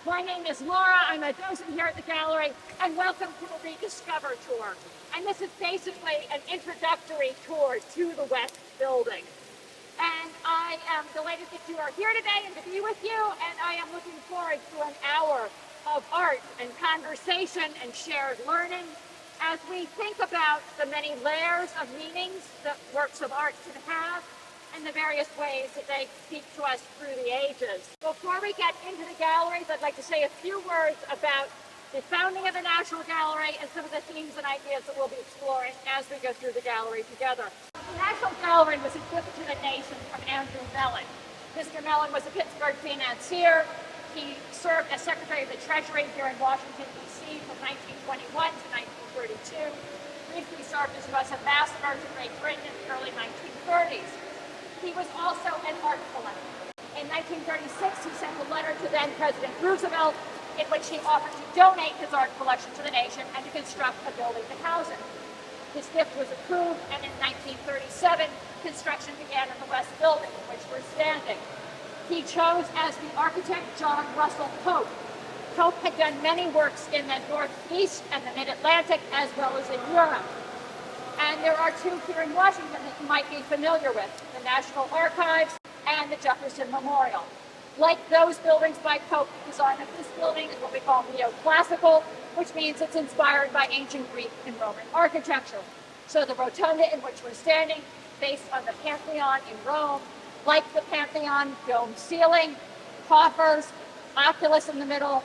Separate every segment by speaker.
Speaker 1: My name is Laura. I'm a docent here at the gallery, and welcome to the Rediscover Tour. And this is basically an introductory tour to the West Building. And I am delighted that you are here today and to be with you, and I am looking forward to an hour of art and conversation and shared learning as we think about the many layers of meanings that works of art can have and the various ways that they speak to us through the ages. Before we get into the galleries, I'd like to say a few words about the founding of the National Gallery and some of the themes and ideas that we'll be exploring as we go through the gallery together. The National Gallery was a gift to the nation from Andrew Mellon. Mr. Mellon was a Pittsburgh financier. He served as Secretary of the Treasury here in Washington, D.C. from 1921 to 1932. Briefly served as U.S. Ambassador to Great Britain in the early 1930s. He was also an art collector. In 1936, he sent a letter to then President Roosevelt in which he offered to donate his art collection to the nation and to construct a building to house it. His gift was approved, and in 1937, construction began in the West Building, in which we're standing. He chose as the architect John Russel Pope. Pope had done many works in the Northeast and the Mid-Atlantic, as well as in Europe. And there are two here in Washington that you might be familiar with, the National Archives and the Jefferson Memorial. Like those buildings by Pope, the design of this building is what we call neoclassical, which means it's inspired by ancient Greek and Roman architecture. So the rotunda in which we're standing, based on the Pantheon in Rome, like the Pantheon, dome ceiling, coffers, oculus in the middle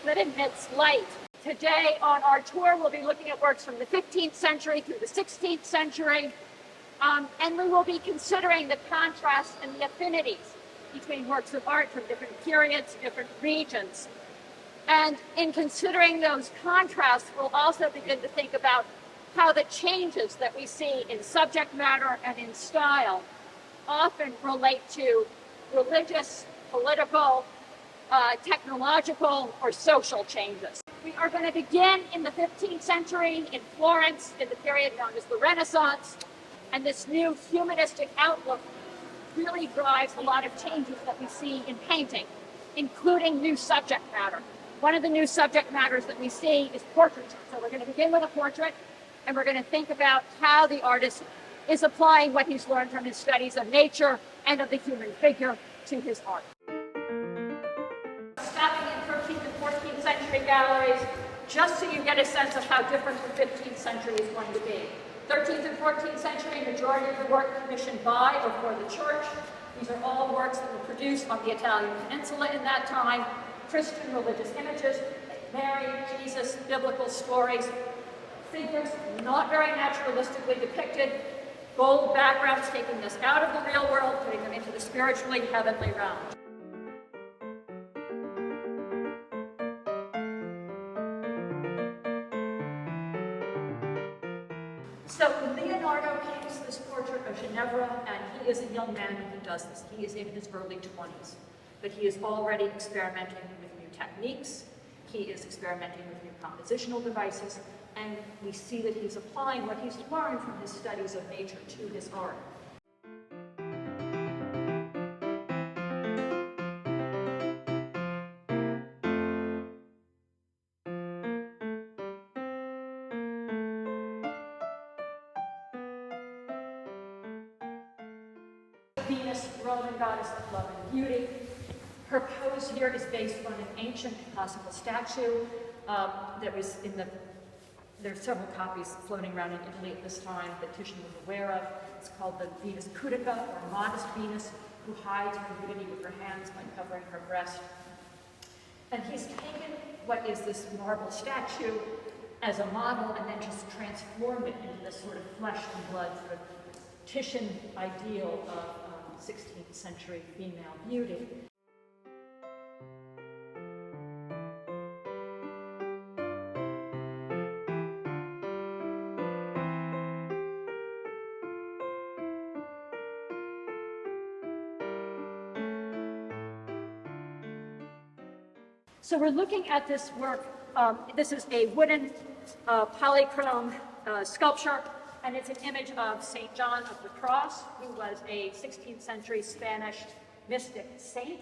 Speaker 1: that emits light. Today on our tour, we'll be looking at works from the 15th century through the 16th century, and we will be considering the contrasts and the affinities between works of art from different periods, different regions. And in considering those contrasts, we'll also begin to think about how the changes that we see in subject matter and in style often relate to religious, political, technological, or social changes. We are going to begin in the 15th century in Florence, in the period known as the Renaissance, and this new humanistic outlook really drives a lot of changes that we see in painting, including new subject matter. One of the new subject matters that we see is portraiture. So we're going to begin with a portrait, and we're going to think about how the artist is applying what he's learned from his studies of nature and of the human figure to his art. Stopping in 13th and 14th century galleries, just so you get a sense of how different the 15th century is going to be. 13th and 14th century, majority of the work commissioned by or for the church. These are all works that were produced on the Italian peninsula in that time. Christian religious images, Mary, Jesus, biblical stories, figures not very naturalistically depicted, gold backgrounds taking this out of the real world, putting them into the spiritually heavenly realm. So Leonardo paints this portrait of Ginevra, and he is a young man when he does this. He is in his early 20s, but he is already experimenting with new techniques. He is experimenting with new compositional devices, and we see that he's applying what he's learned from his studies of nature to his art. Venus, Roman goddess of love and beauty. Her pose here is based on an ancient classical statue that was in the, there are several copies floating around in Italy at this time that Titian was aware of. It's called the Venus Pudica, or modest Venus, who hides her nudity with her hands by covering her breast. And he's taken what is this marble statue as a model and then just transformed it into this sort of flesh and blood sort of Titian ideal of 16th century female beauty. So we're looking at this work. This is a wooden polychrome sculpture, and it's an image of St. John of the Cross, who was a 16th century Spanish mystic saint.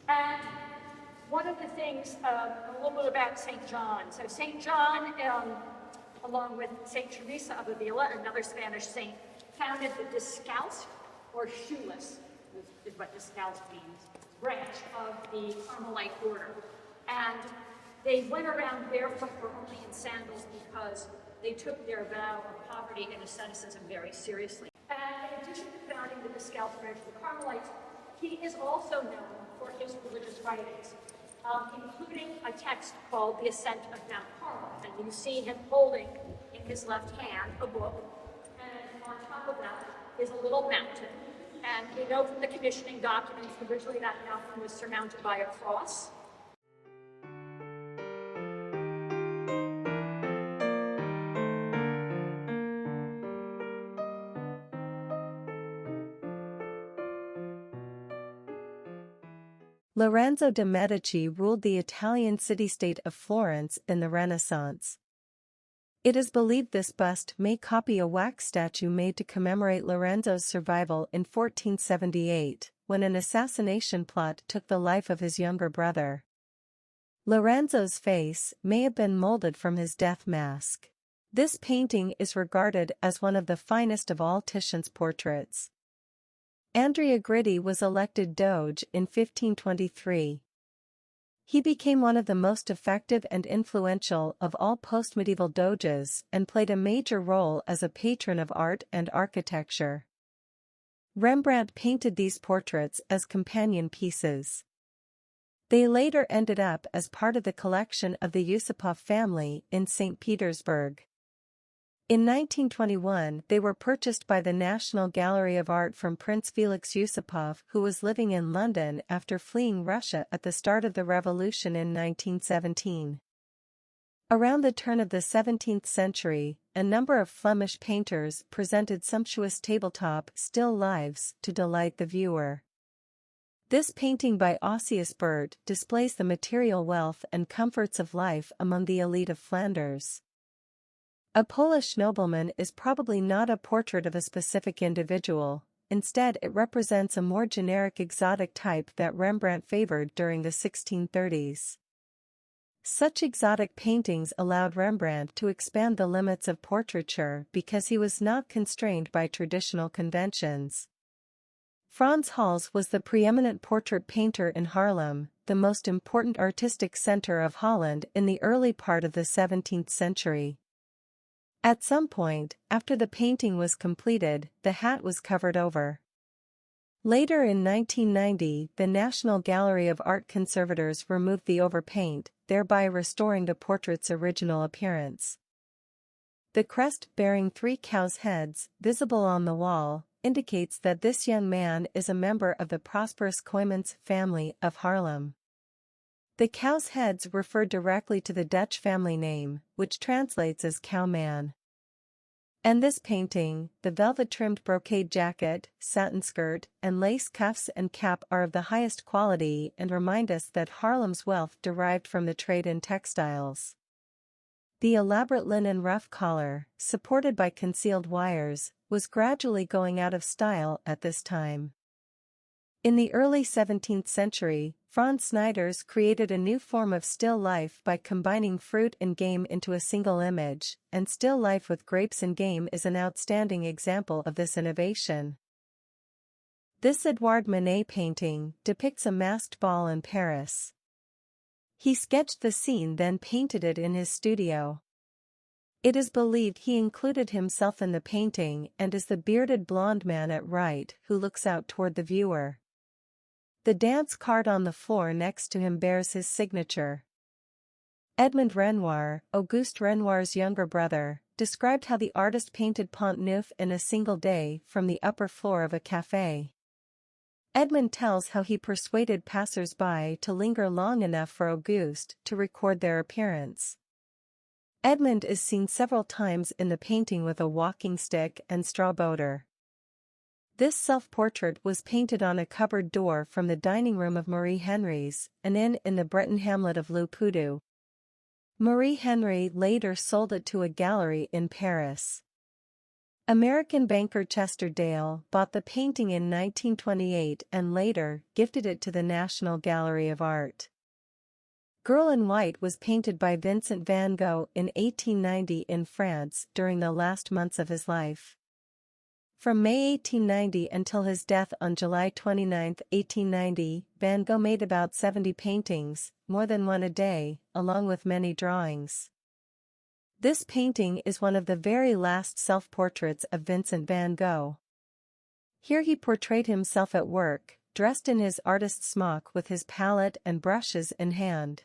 Speaker 1: And one of the things, a little bit about St. John. So St. John, along with St. Teresa of Avila, another Spanish saint, founded the Descalced, or shoeless, is what descalced means, branch of the Carmelite order. And they went around barefoot or only in sandals because they took their vow of poverty and asceticism very seriously. And in addition to founding the Descalced branch of the Carmelites, he is also known for his religious writings, including a text called The Ascent of Mount Carmel. And you see him holding in his left hand a book, and on top of that is a little mountain. And we know from the commissioning documents, originally that mountain was surmounted by a cross.
Speaker 2: Lorenzo de Medici ruled the Italian city-state of Florence in the Renaissance. It is believed this bust may copy a wax statue made to commemorate Lorenzo's survival in 1478, when an assassination plot took the life of his younger brother. Lorenzo's face may have been molded from his death mask. This painting is regarded as one of the finest of all Titian's portraits. Andrea Gritti was elected Doge in 1523. He became one of the most effective and influential of all post-medieval doges and played a major role as a patron of art and architecture. Rembrandt painted these portraits as companion pieces. They later ended up as part of the collection of the Yusupov family in St. Petersburg. In 1921 they were purchased by the National Gallery of Art from Prince Felix Yusupov, who was living in London after fleeing Russia at the start of the revolution in 1917. Around the turn of the 17th century, a number of Flemish painters presented sumptuous tabletop still lifes to delight the viewer. This painting by Osias Beert displays the material wealth and comforts of life among the elite of Flanders. A Polish nobleman is probably not a portrait of a specific individual, instead it represents a more generic exotic type that Rembrandt favored during the 1630s. Such exotic paintings allowed Rembrandt to expand the limits of portraiture because he was not constrained by traditional conventions. Frans Hals was the preeminent portrait painter in Haarlem, the most important artistic center of Holland in the early part of the 17th century. At some point, after the painting was completed, the hat was covered over. Later in 1990, the National Gallery of Art conservators removed the overpaint, thereby restoring the portrait's original appearance. The crest bearing 3 cows' heads, visible on the wall, indicates that this young man is a member of the prosperous Coymans family of Haarlem. The cows' heads refer directly to the Dutch family name, which translates as cowman. And this painting, the velvet-trimmed brocade jacket, satin skirt, and lace cuffs and cap are of the highest quality and remind us that Haarlem's wealth derived from the trade in textiles. The elaborate linen ruff collar, supported by concealed wires, was gradually going out of style at this time. In the early 17th century, Frans Snyders created a new form of still life by combining fruit and game into a single image, and still life with grapes and game is an outstanding example of this innovation. This Edouard Manet painting depicts a masked ball in Paris. He sketched the scene, then painted it in his studio. It is believed he included himself in the painting and is the bearded blonde man at right who looks out toward the viewer. The dance card on the floor next to him bears his signature. Edmond Renoir, Auguste Renoir's younger brother, described how the artist painted Pont Neuf in a single day from the upper floor of a café. Edmond tells how he persuaded passers-by to linger long enough for Auguste to record their appearance. Edmond is seen several times in the painting with a walking stick and straw boater. This self-portrait was painted on a cupboard door from the dining room of Marie Henry's, an inn in the Breton hamlet of Le Poudou. Marie Henry later sold it to a gallery in Paris. American banker Chester Dale bought the painting in 1928 and later gifted it to the National Gallery of Art. Girl in White was painted by Vincent van Gogh in 1890 in France during the last months of his life. From May 1890 until his death on July 29, 1890, Van Gogh made about 70 paintings, more than one a day, along with many drawings. This painting is one of the very last self-portraits of Vincent van Gogh. Here he portrayed himself at work, dressed in his artist's smock with his palette and brushes in hand.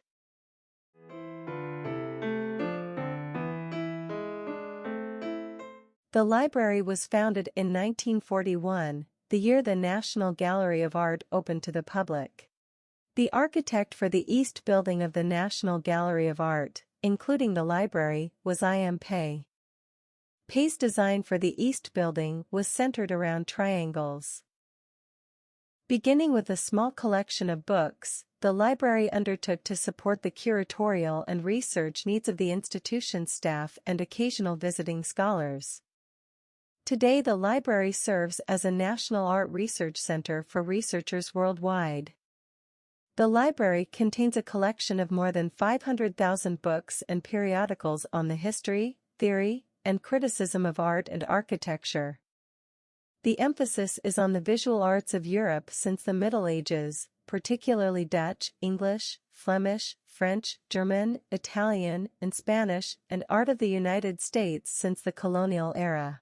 Speaker 2: The library was founded in 1941, the year the National Gallery of Art opened to the public. The architect for the East Building of the National Gallery of Art, including the library, was I.M. Pei. Pei's design for the East Building was centered around triangles. Beginning with a small collection of books, the library undertook to support the curatorial and research needs of the institution's staff and occasional visiting scholars. Today the library serves as a national art research center for researchers worldwide. The library contains a collection of more than 500,000 books and periodicals on the history, theory, and criticism of art and architecture. The emphasis is on the visual arts of Europe since the Middle Ages, particularly Dutch, English, Flemish, French, German, Italian, and Spanish, and art of the United States since the colonial era.